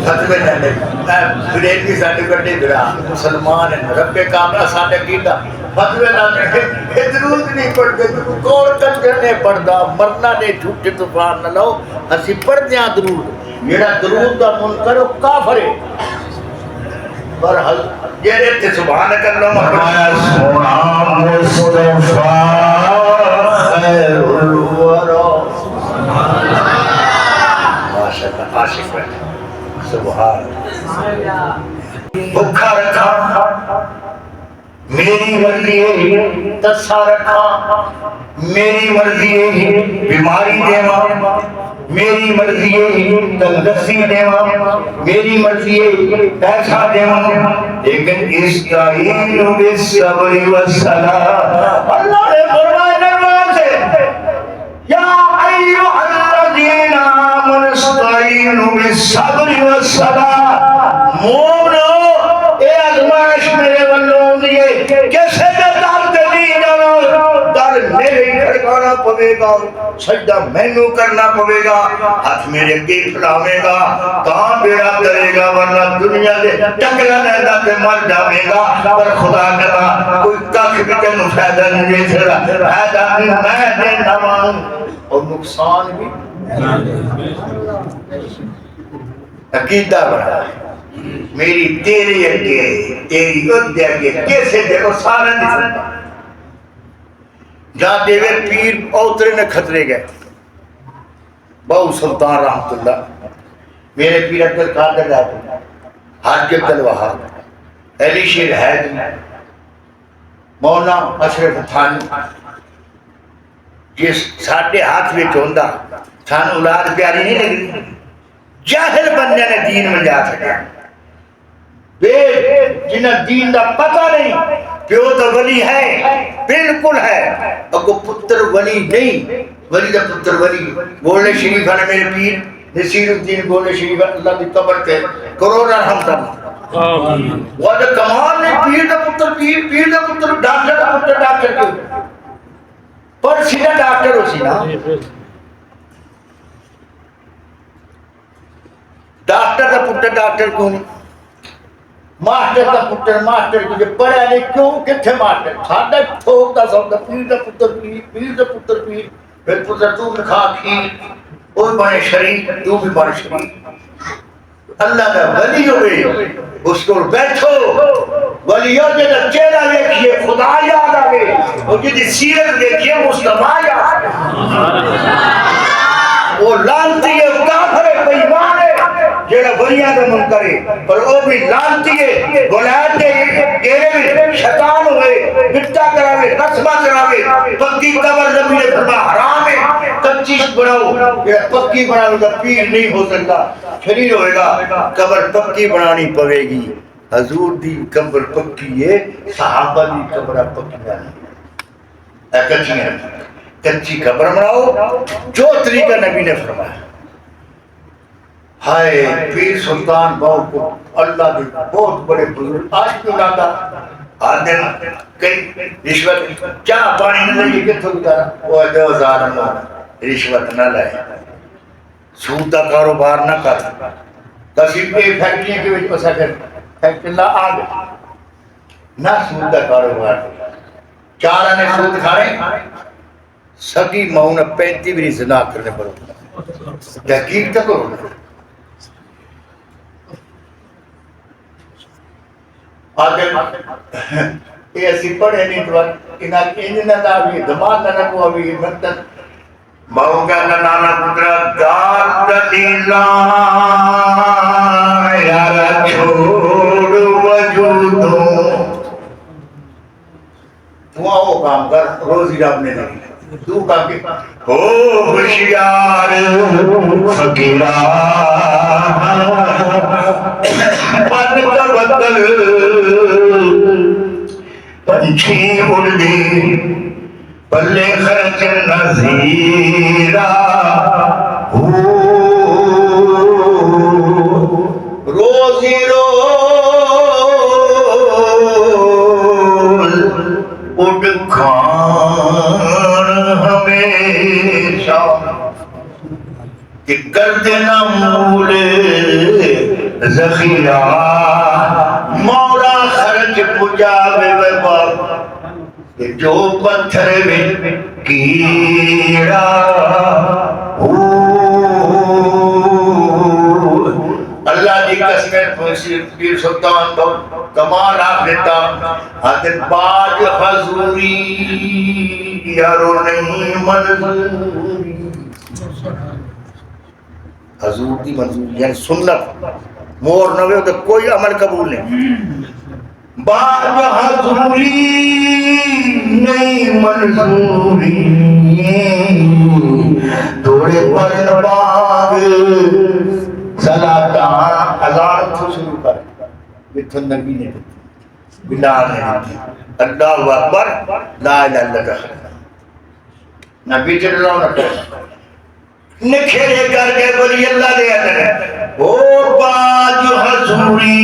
فتوے نہ لے بریلوی ساڈے بڑے برا مسلمان ہیں رب کاملہ ساڈے کیتا فتوے نہ لے درود نہیں پڑھتے کون کنجر نے پڑھدا مرنا نے جھوٹے طوفان نہ لو اسی پڑھدے ہاں درود جڑا درود دا منکر او کافر ہے برحال جڑے تے سبحانک اللہم فرمایا سونا مصطفی خیر الورا ماشاءاللہ عاشق ہے سبحان بھوکا رکھا میری مرضی ہے تسا رکھا میری مرضی ہے بیماری دیوا میری مرضی ہے تندرستی دیوا میری مرضی ہے پیسہ دیوا لیکن استعین بالصبر والصلاۃ اللہ نے فرمایا نماز سے یا ایھا الذین آمنوا استعینوا بالصبر والصلاۃ مومنو اے آزمائش میرے والوں دیے کیسے در دی جاؤ در میرے کھڑکانا پوے گا سجدہ مینوں کرنا پوے گا ہاتھ میرے کے پھلاوے گا کہاں بیڑا کرے گا ورنہ دنیا دے ٹکرا رہتا تے مر جاوے گا پر خدا کرا کوئی کخ بھی تینوں فائدہ نہیں دے سکتا فائدہ میں دینا وا اور نقصان بھی عقیدہ بڑا میری تیرے اگے تیری ادھے اگے کیسے دیکھو سارا نہیں سکتا جہاں دیوے پیر اوترے نے خطرے گئے بہو سلطان رحمت اللہ میرے پیر عبد القادر رہتے حاجب الوہاب علی شیر حید مولانا اشرف تھانی جس ساڈے ہاتھ میں چوندا سان اولاد پیاری نہیں لگی جاہل بندے نے دین میں جا سکیا بے جنہیں دین دا پتہ نہیں پیو تو ولی ہے بالکل ہے اگو پتر ولی نہیں ولی دا پتر ولی گولڈ شریف ہے میرے پیر نصیر الدین گولڈ شریف اللہ دی قبر تے کروڑا رحمت اللہ وہ دا کمال نے پیر دا پتر پیر دا پتر ڈاکٹر دا پتر ڈاکٹر کیوں پر سیدھا ڈاکٹر ہو سی نا ڈاکٹر دا پتر ڈاکٹر کیوں نہیں ماسٹر دا پتر ماسٹر کیوں نہیں پڑھا نہیں کیوں کتھے ماسٹر ساڈا ٹھوک دا سودا پیر دا پتر پیر دا پتر پیر پھر پتر تو کھا کھیر وہ بنے شریف تو بھی بنے شریف اللہ دا ولی ہوئے اس کو بیٹھو ولیوں کے چہرہ دیکھیے خدا یاد آگے اور جدی سیرت دیکھیے مصطفیٰ یاد وہ لانتی ہے کافر ہے بیمان ہے جیڑا ولیاں دا منکر ہے پر وہ بھی لانتی ہے ولایت دے گیرے میں شیطان ہوئے بٹا کراوے رسمہ کراوے پکی قبر زمین فرما حرام ہے کچی بناؤ یہ پکی بنانے کا پیر نہیں ہو سکتا شریر ہوئے گا قبر پکی بنانی پڑے گی حضور دی قبر پکی ہے صحابہ دی قبر پکی نہیں کچی قبر بناؤ جو طریقہ نبی نے فرمایا ہائے پیر سلطان باؤ کو اللہ دی بہت بڑے بزرگ آج کیوں لاتا آدھے کئی رشوت چاہ پانی نہ لگی کتھو گزارا وہ دو ظالم رشوت نہ لائے سود کا کاروبار نہ کر کسی پہ فیکٹری کے وچ پسا کر فیکٹری نہ آگے نہ سود کا کاروبار چارہ نے سود کھانے سگی ماؤں نے 35 بھی زنا کرنے پر تحقیق تک ہو آگے یہ اسی پڑھے نہیں تو انہاں انجنہ دا بھی دماغ نہ کو بھی مطلب ماؤں کا نانا پترا دار دلیلا یار چھوڑ وجودوں تو آؤ کام کر روزی رب نے نہیں تو کام کے ہو ہوشیار فقیرہ پن تبدل پنچھی اڑ دی پلے خرچ نظیرہ روزی روز اٹھ کھان ہمیشہ کہ گرد نہ مولے ذخیرہ مولا خرچ پجاوے وے باپ جو پتھر میں کیڑا اللہ دی قسمیں پیر سلطان تو کمال آخ دیتا حضرت باج حضوری یارو نہیں منظوری حضور دی منظوری یعنی سنت مور نوے تو کوئی عمل قبول نہیں باج حضوری نہیں منظوری توڑے پر باغ صلاة ہزار تو شروع کر بتن نبی نے بلال نے اللہ اکبر لا الہ الا اللہ نبی چل رہا ہوں نکھرے کر کے بولی اللہ دے اندر او باج حضوری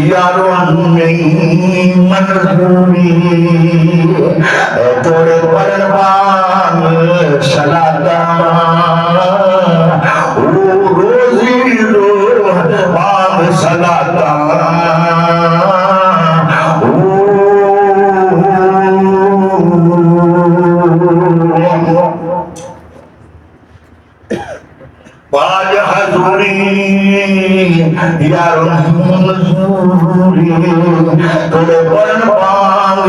یارو نہیں منظوری توڑے پرنبان صلاة روزی رو باب صلاة باج حضوری یارو منظوری توڑے پرنبان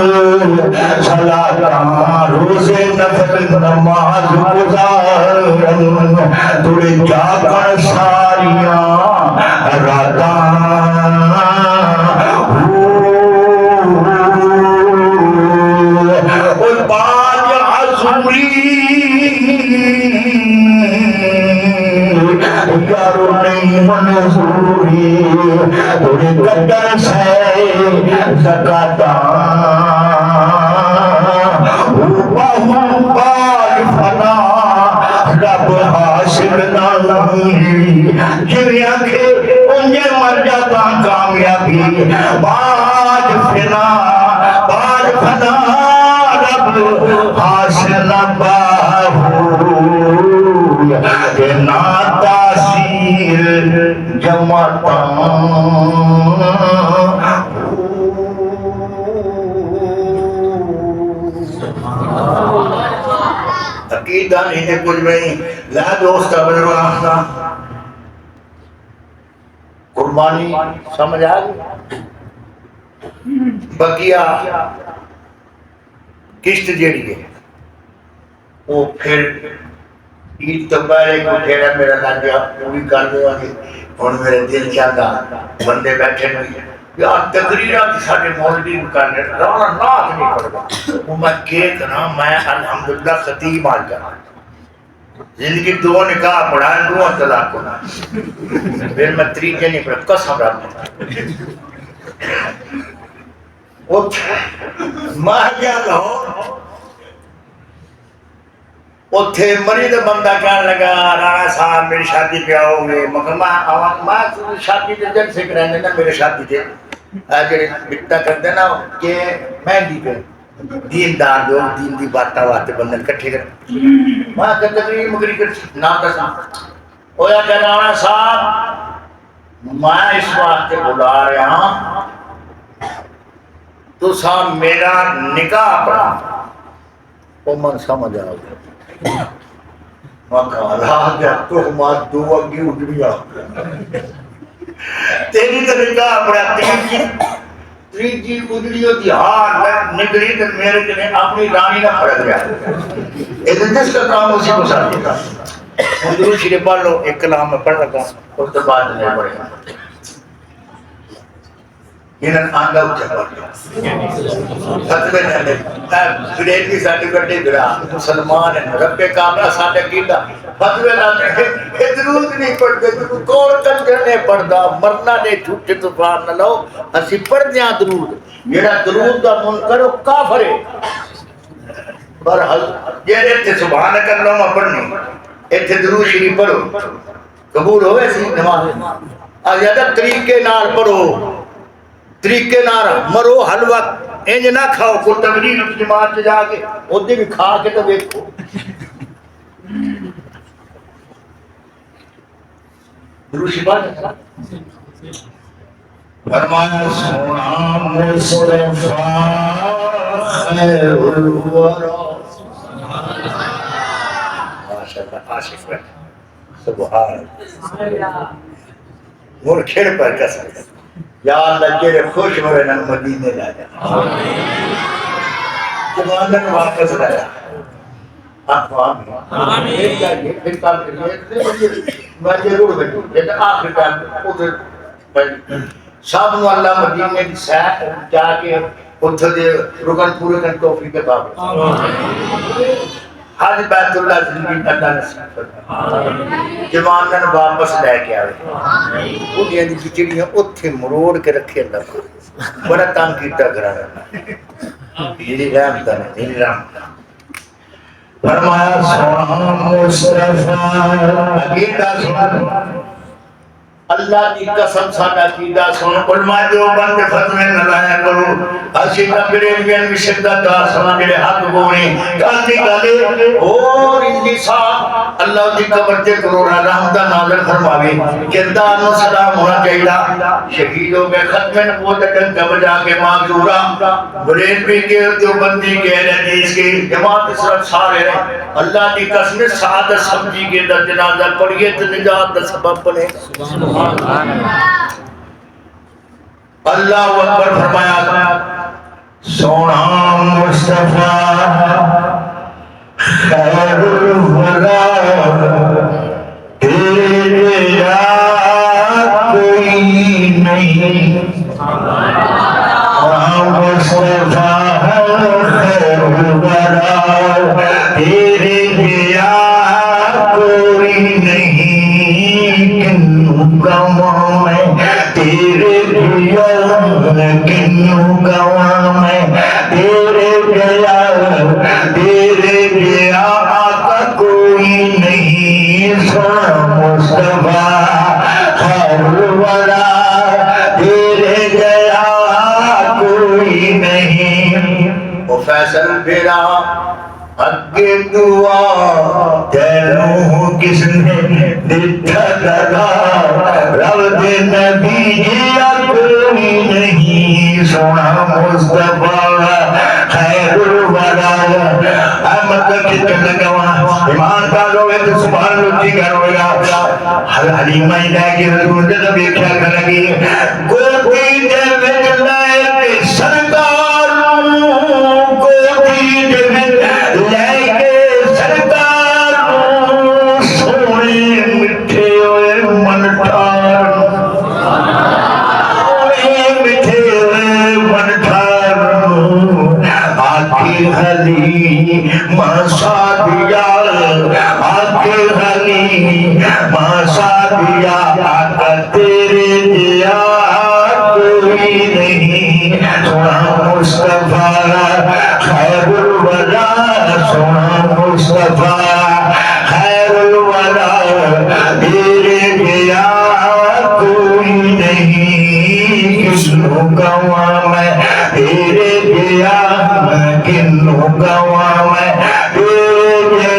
صلاة روزے نفل نماز گزارن توڑے جاگن ساریاں راتاں اور باج حضوری یارو نہیں منظوری توڑے قدر سے زکاتاں رب حاصل نہیں جویں آنکھے انجے مر جاتا کامیابی باج فنا رب حاصل باہو کہ نا تاثیر جمعتاں عقیدہ نہیں ہے کچھ نہیں لا دوست بلوانا قربانی سمجھ آ گئی بقیہ کشت جیڑی ہے وہ پھر عید تو پہلے کو پھیرا میرا لگ گیا وہ بھی کر دے آگے اور میرے دل چاہتا بندے بیٹھے نہیں یار تقریرہ کی سارے مولوی کرنے رانا نات نہیں پڑھتا وہ میں کیک نا میں الحمدللہ خطیب آج کر زندگی دو نکاح پڑھائیں دو طلاق کو پھر میں طریقے نہیں پڑھا قسم رہا ماہ گیا لاہور اتھے مریض بندہ کہنے لگا رانا صاحب میری شادی پہ آؤ گے مگر میں شادی دے جن سے کرنے نا میرے شادی دے جڑے بٹا کر دینا کہ مہندی پہ دین دار دو دین دی باتیں بندن کٹھے کر میں کہ تقریر مگری کر نام دسا ہویا کہ رانا صاحب میں اس واسطے بلا رہا ہوں تو صاحب میرا نکاح پڑھا وہ من سمجھ آؤ گا مکالا جا تو مات دو اگی اٹھیا تیری تو نکاح پڑا تیجی اجڑی ہوتی ہار میں نگری تو میرے کنے اپنی رانی نہ پڑھ گیا ایک جس کا کام اسی کو ساتھ دیتا درود شریف پڑھ لو ایک کلام میں پڑھ رکھا اس کے بعد نہیں پڑھے گا انہاں آنگا اچھا پڑھ لیا فتوے نے گریڈ کی سرٹیفکیٹ گرا مسلمان ہیں رب کاملہ ساڈے کیتا فتوے نہ درود نہیں پڑھتے کون کنجر نے پڑھدا مرنا نے جھوٹے طوفان نہ لو اسی پڑھدے ہاں درود جڑا درود دا منکر او کافر ہے پر جڑے تے سبحانک اللہم پڑھنی ایتھے درود شریف پڑھو قبول ہوئے سی نماز زیادہ طریقے نال پڑھو طریقے نال مرو ہر وقت انج نہ کھاؤ کو تقریر جماعت سے جا کے اودے بھی کھا کے تو دیکھو دروشی بات فرمایا سونا مصطفیٰ خیر الورا ماشاءاللہ عاشق ہے سبحان اللہ مور کھیڑ پر قسم یا اللہ تیرے خوش ہوئے نہ مدینے لایا جوانن واپس لایا آمین پھر کال کریے میں ضرور بھیجوں لیکن آخر کال ادھر شام نو اللہ مدینے دی سیر جا کے اتھے دے رکن پورے کن توفیق کے باب حج بیت اللہ زندگی اللہ نصیب فرمائے جوانن واپس لے کے آئے انہیں دی بچڑیاں اتھے مروڑ کے رکھے اللہ کو بڑا تانگ کیتا گرانا میری رحمت ہے میری رحمت فرمایا سونا مصطفیٰ عقیدہ سن اللہ کی قسم ساڈا عقیدہ سن علماء دیوبند دے فتوے نہ لایا کرو اسی دا بریلویاں بھی شدت دا سنا جڑے حق بولے گل دی گل اور انصاف اللہ دی قبر تے کروڑا رحمت نازل فرماوے کردار نو سلام ہونا چاہیے شہید ہو گئے ختم نبوت ڈنگ بجا کے معذورا بریلوی کے دیوبندی کے حدیث کے جماعت صرف سارے رہے اللہ کی قسم سعادت سمجھی کے در جنازہ پڑھیے تو نجات دا سبب بنے اللہ اکبر فرمایا سونا مصطفیٰ خیر الورا تیرے یا کوئی نہیں مصطفیٰ خیر الورا تیرے یا کوئی نہیں گواں میں تیرے گیا کنوں گواں میں تیرے گیا آقا کوئی نہیں سونا مصطفیٰ خیر الورا تیرے گیا کوئی نہیں وہ فیصل میرا اگے دعا تینوں کس نے دتا لگا رب دے نبی جیا کوئی نہیں سونا مصطفیٰ خیر الورا احمد کی لگوا ایمان پالو ہے تو سبحان اللہ کی کرو گا حلیمہ لے کے رسول دے دیکھا کرے گوتی دے وچ لائے سرکار گوتی دے تیرے دیا کوئی نہیں سونا مصطفیٰ خیر الورا سونا مصطفیٰ خیر الورا تیرے دیا کوئی نہیں کسنوں گواں میں تیرے دیا کنوں گواں میں تیرے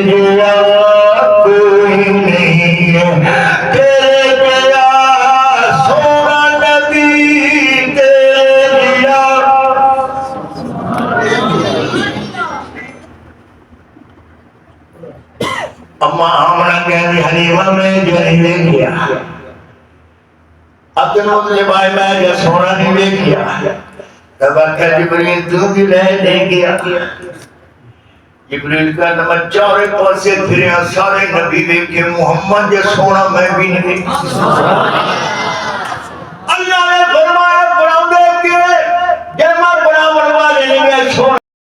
دیا کوئی نہیں تیرے دیا سونا نبی تیرے دیا اما آمنہ کہنی حلیمہ میں جو نہیں لے گیا اب دنوں سے بھائی میں جو سونا نہیں لے گیا تب آکھا جبریل تو بھی لے گیا جبریل کا نمت چارے پاسے پھرے سارے نبی دیکھے محمد جو سونا میں بھی نہیں